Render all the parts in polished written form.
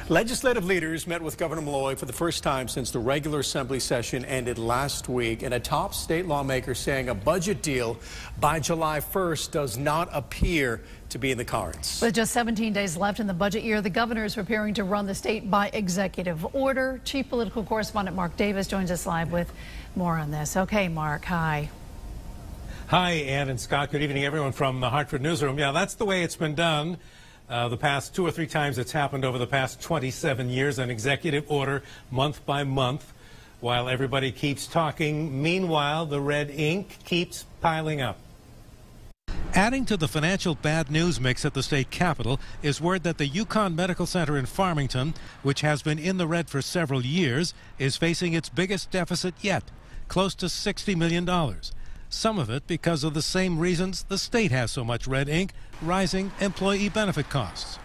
Legislative leaders met with Governor Malloy for the first time since the regular assembly session ended last week, and a top state lawmaker saying a budget deal by July 1st does not appear to be in the cards. With just 17 days left in the budget year, the governor is preparing to run the state by executive order. Chief political correspondent Mark Davis joins us live with more on this. Okay, Mark, hi. Hi, Ann and Scott. Good evening, everyone from the Hartford Newsroom. Yeah, that's the way it's been done. The past 2 or 3 times it's happened over the past 27 years, an executive order month by month, while everybody keeps talking. Meanwhile, the red ink keeps piling up. Adding to the financial bad news mix at the state capitol is word that the Yukon Medical Center in Farmington, which has been in the red for several years, is facing its biggest deficit yet, close to $60 million. Some of it because of the same reasons the state has so much red ink, rising employee benefit costs.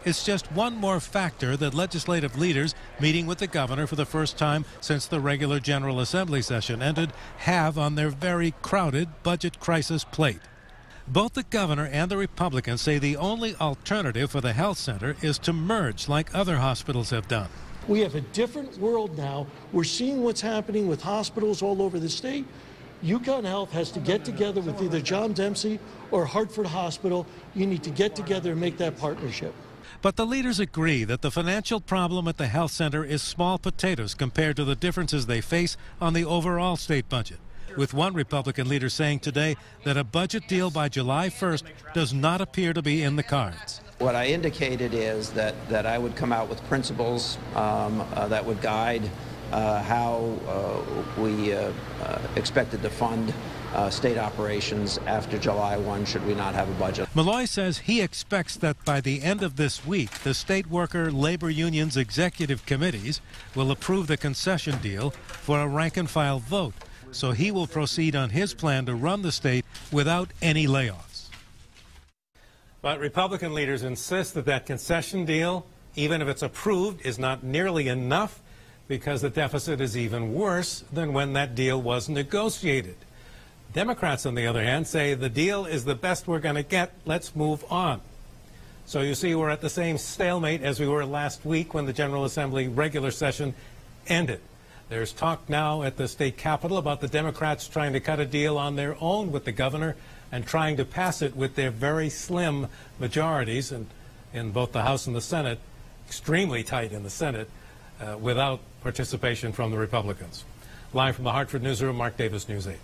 It's just one more factor that legislative leaders meeting with the governor for the first time since the regular General Assembly session ended have on their very crowded budget crisis plate. Both the governor and the Republicans say the only alternative for the health center is to merge like other hospitals have done. We have a different world now. We're seeing what's happening with hospitals all over the state. Yukon Health has to get together with either John Dempsey or Hartford Hospital. You need to get together and make that partnership. But the leaders agree that the financial problem at the health center is small potatoes compared to the differences they face on the overall state budget, with one Republican leader saying today that a budget deal by July 1st does not appear to be in the cards. What I indicated is that I would come out with principles that would guide how we expected to fund state operations after July 1 should we not have a budget. Malloy says he expects that by the end of this week, the state worker labor union's executive committees will approve the concession deal for a rank-and-file vote, so he will proceed on his plan to run the state without any layoffs. But Republican leaders insist that that concession deal, even if it's approved, is not nearly enough because the deficit is even worse than when that deal was negotiated. Democrats, on the other hand, say the deal is the best we're going to get. Let's move on. So you see, we're at the same stalemate as we were last week when the General Assembly regular session ended. There's talk now at the state capitol about the Democrats trying to cut a deal on their own with the governor and trying to pass it with their very slim majorities in both the House and the Senate, extremely tight in the Senate, without participation from the Republicans. Live from the Hartford Newsroom, Mark Davis, News 8.